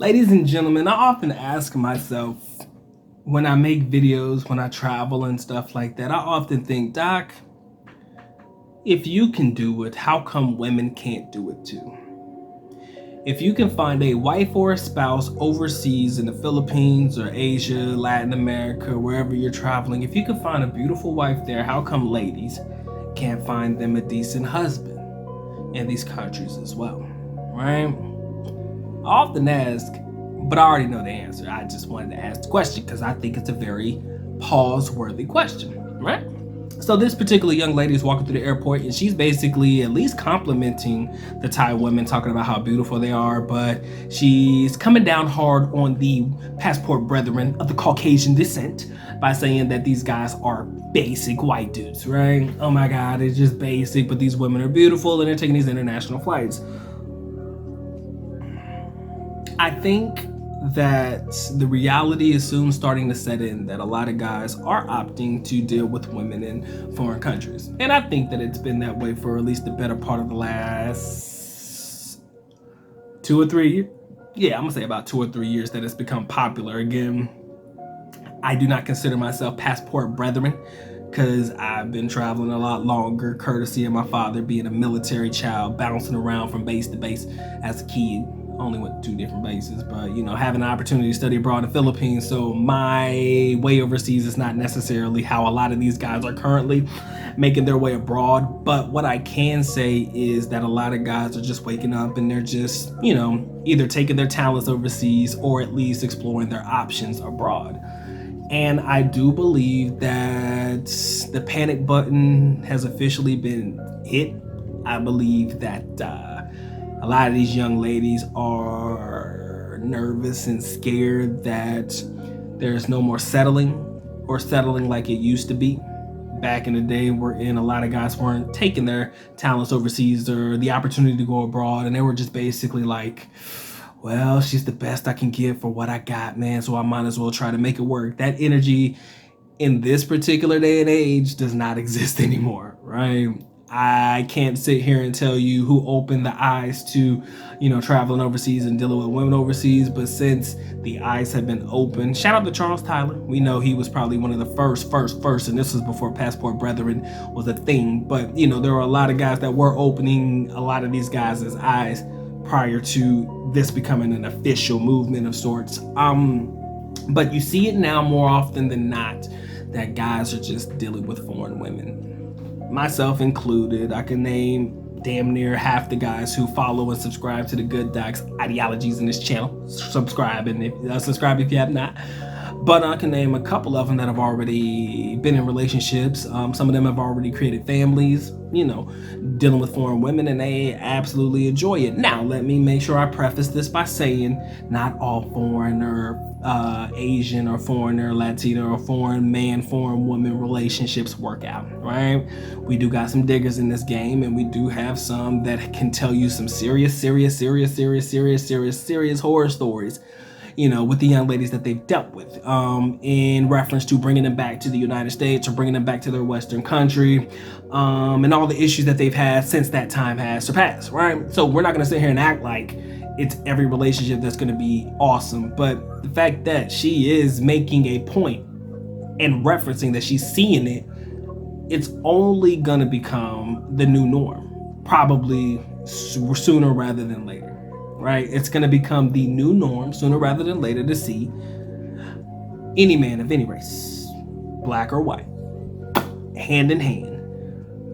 Ladies and gentlemen, I often ask myself when I make videos, when I travel and stuff like that, I often think, Doc, if you can do it, how come women can't do it too? If you can find a wife or a spouse overseas in the Philippines or Asia, Latin America, wherever you're traveling, if you can find a beautiful wife there, how come ladies can't find them a decent husband in these countries as well? Right? I often ask, but I already know the answer. I just wanted to ask the question because I think it's a very pause-worthy question, right? So this particular young lady is walking through the airport and she's basically at least complimenting the Thai women, talking about how beautiful they are, but she's coming down hard on the passport brethren of the Caucasian descent by saying that these guys are basic white dudes, right? Oh my God, it's just basic, but these women are beautiful and they're taking these international flights. I think that the reality is soon starting to set in that a lot of guys are opting to deal with women in foreign countries. And I think that it's been that way for at least the better part of the last 2 or 3 years. Yeah, I'm gonna say about 2 or 3 years that it's become popular again. I do not consider myself passport brethren because I've been traveling a lot longer, courtesy of my father being a military child, bouncing around from base to base as a kid. Only went to 2 different bases, but having an opportunity to study abroad in the Philippines, so my way overseas is not necessarily how a lot of these guys are currently making their way abroad. But what I can say is that a lot of guys are just waking up and they're just, either taking their talents overseas or at least exploring their options abroad. And I do believe that the panic button has officially been hit. I believe that a lot of these young ladies are nervous and scared that there's no more settling or settling like it used to be. Back in the day, wherein a lot of guys weren't taking their talents overseas or the opportunity to go abroad, and they were just basically like, well, she's the best I can get for what I got, man, so I might as well try to make it work. That energy in this particular day and age does not exist anymore, right? I can't sit here and tell you who opened the eyes to, traveling overseas and dealing with women overseas, but since the eyes have been opened, shout out to Charles Tyler. We know he was probably one of the first, and this was before Passport Brethren was a thing. But, there were a lot of guys that were opening a lot of these guys' eyes prior to this becoming an official movement of sorts. But you see it now more often than not that guys are just dealing with foreign women, myself included. I can name damn near half the guys who follow and subscribe to the Good Docs ideologies in this channel. Subscribe if you have not. But I can name a couple of them that have already been in relationships. Some of them have already created families, dealing with foreign women, and they absolutely enjoy it. Now, let me make sure I preface this by saying not all foreign or Asian or foreigner, Latino or foreign man, foreign woman relationships work out, right? We do got some diggers in this game, and we do have some that can tell you some serious horror stories, with the young ladies that they've dealt with, in reference to bringing them back to the United States or bringing them back to their Western country, and all the issues that they've had since that time has surpassed, right? So we're not going to sit here and act like it's every relationship that's going to be awesome, but the fact that she is making a point and referencing that she's seeing it, it's only going to become the new norm, probably sooner rather than later. Right? It's going to become the new norm sooner rather than later to see any man of any race, black or white, hand in hand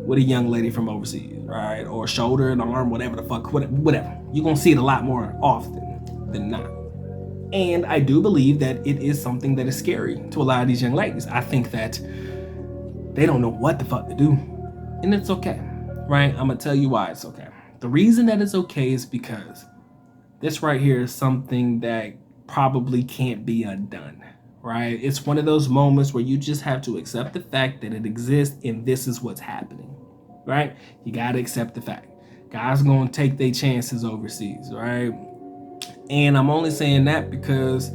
with a young lady from overseas, right? Or shoulder and arm, whatever the fuck, whatever. You're going to see it a lot more often than not. And I do believe that it is something that is scary to a lot of these young ladies. I think that they don't know what the fuck to do. And it's okay, right? I'm going to tell you why it's okay. The reason that it's okay is because this right here is something that probably can't be undone, right? It's one of those moments where you just have to accept the fact that it exists and this is what's happening, right? You got to accept the fact. Guys are going to take their chances overseas, right? And I'm only saying that because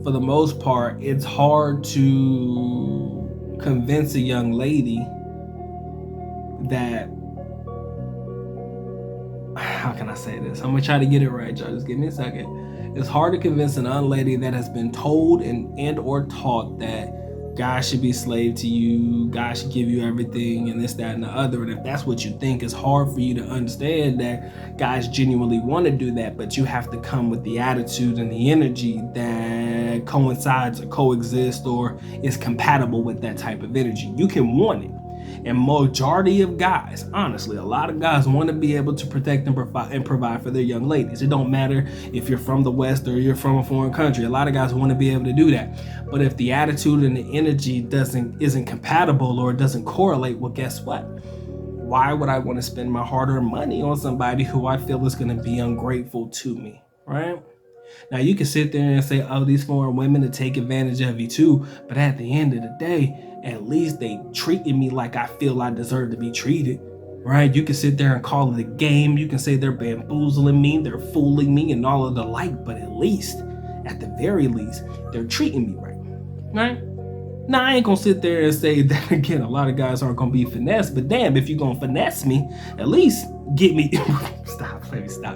for the most part, it's hard to convince a young lady that how can I say this? I'm gonna try to get it right, y'all. Just give me a second. It's hard to convince an young lady that has been told and or taught that guys should be slave to you, guys should give you everything, and this, that, and the other. And if that's what you think, it's hard for you to understand that guys genuinely want to do that, but you have to come with the attitude and the energy that coincides or coexists or is compatible with that type of energy. You can want it. And majority of guys, honestly, a lot of guys want to be able to protect and provide for their young ladies. It don't matter if you're from the West or you're from a foreign country. A lot of guys want to be able to do that. But if the attitude and the energy isn't compatible or doesn't correlate, well, guess what? Why would I want to spend my hard-earned money on somebody who I feel is going to be ungrateful to me, right? Now, you can sit there and say, oh, these foreign women to take advantage of you too. But at the end of the day, at least they treated me like I feel I deserve to be treated, right? You can sit there and call it a game. You can say they're bamboozling me, they're fooling me and all of the like, but at least, at the very least, they're treating me right? Now, I ain't gonna sit there and say that again, a lot of guys aren't gonna be finessed, but damn, if you're gonna finesse me, at least get me, stop,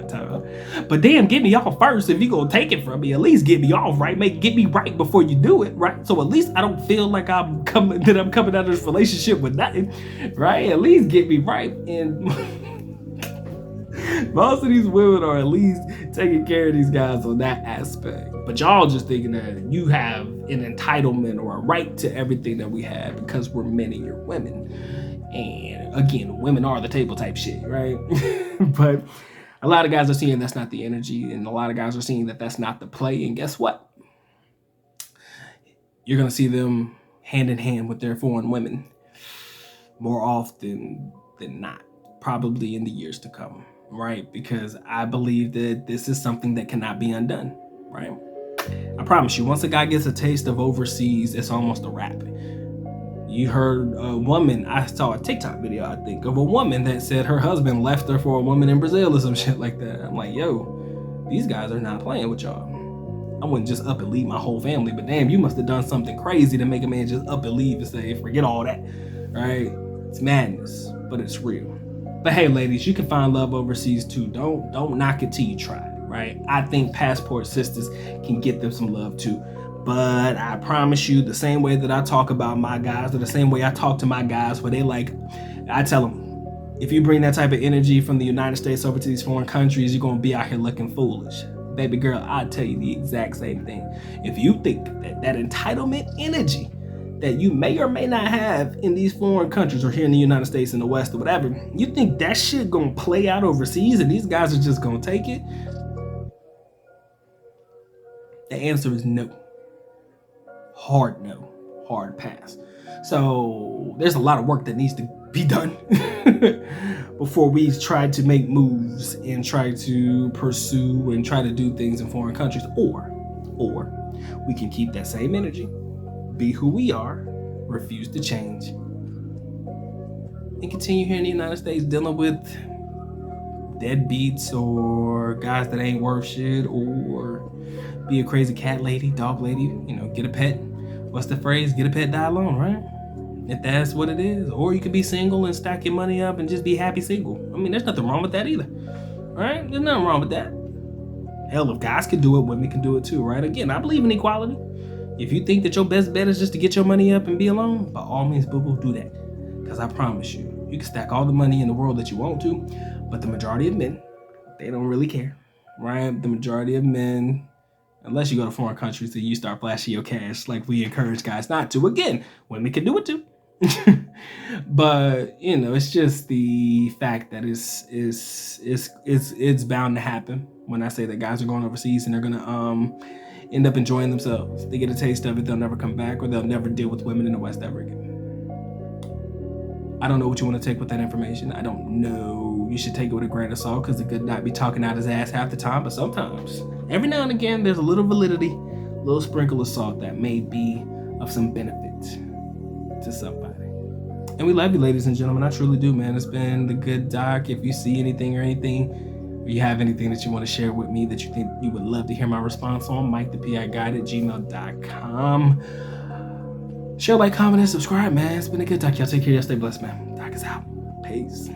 time. But damn, get me off first. If you're gonna take it from me, at least get me off, right? Get me right before you do it, right? So at least I don't feel like I'm coming out of this relationship with nothing, right? At least get me right. And most of these women are at least taking care of these guys on that aspect. But y'all just thinking that you have an entitlement or a right to everything that we have because we're men and you're women. And again, women are the table type shit, right? But a lot of guys are seeing that's not the energy, and a lot of guys are seeing that that's not the play. And guess what? You're going to see them hand in hand with their foreign women more often than not, probably in the years to come, right? Because I believe that this is something that cannot be undone, right? I promise you, once a guy gets a taste of overseas, it's almost a wrap. You heard a woman, I saw a TikTok video, I think, of a woman that said her husband left her for a woman in Brazil or some shit like that. I'm like, yo, these guys are not playing with y'all. I wouldn't just up and leave my whole family, but damn, you must have done something crazy to make a man just up and leave and say, forget all that, right? It's madness, but it's real. But hey, ladies, you can find love overseas too. Don't knock it till you try, right? I think passport sisters can get them some love too. But I promise you, the same way that I talk about my guys, or the same way I talk to my guys, where I tell them, if you bring that type of energy from the United States over to these foreign countries, you're gonna be out here looking foolish. Baby girl, I'll tell you the exact same thing. If you think that entitlement energy that you may or may not have in these foreign countries or here in the United States, in the West or whatever, you think that shit gonna play out overseas and these guys are just gonna take it? The answer is no. Hard no, hard pass. So there's a lot of work that needs to be done before we try to make moves and try to pursue and try to do things in foreign countries. Or we can keep that same energy, be who we are, refuse to change, and continue here in the United States dealing with deadbeats or guys that ain't worth shit, or be a crazy cat lady, dog lady, get a pet. What's the phrase? Get a pet, die alone, right? If that's what it is. Or you could be single and stack your money up and just be happy single. I mean, there's nothing wrong with that either, right? There's nothing wrong with that. Hell, if guys can do it, women can do it too, right? Again, I believe in equality. If you think that your best bet is just to get your money up and be alone, by all means, boo-boo, do that. Because I promise you, you can stack all the money in the world that you want to, but the majority of men, they don't really care, right? The majority of men, unless you go to foreign countries and you start flashing your cash like we encourage guys not to. Again, women can do it too. But, it's just the fact that it's bound to happen when I say that guys are going overseas and they're going to end up enjoying themselves. They get a taste of it, they'll never come back, or they'll never deal with women in the West ever again. I don't know what you want to take with that information. I don't know. You should take it with a grain of salt because it could not be talking out his ass half the time, but sometimes, every now and again, there's a little validity, a little sprinkle of salt that may be of some benefit to somebody. And we love you, ladies and gentlemen. I truly do, man. It's been the good doc. If you see anything or you have anything that you want to share with me that you think you would love to hear my response on, MikeThePIGuide@gmail.com. Share, like, comment, and subscribe, man. It's been a good talk. Y'all take care. Y'all stay blessed, man. Doc is out. Peace.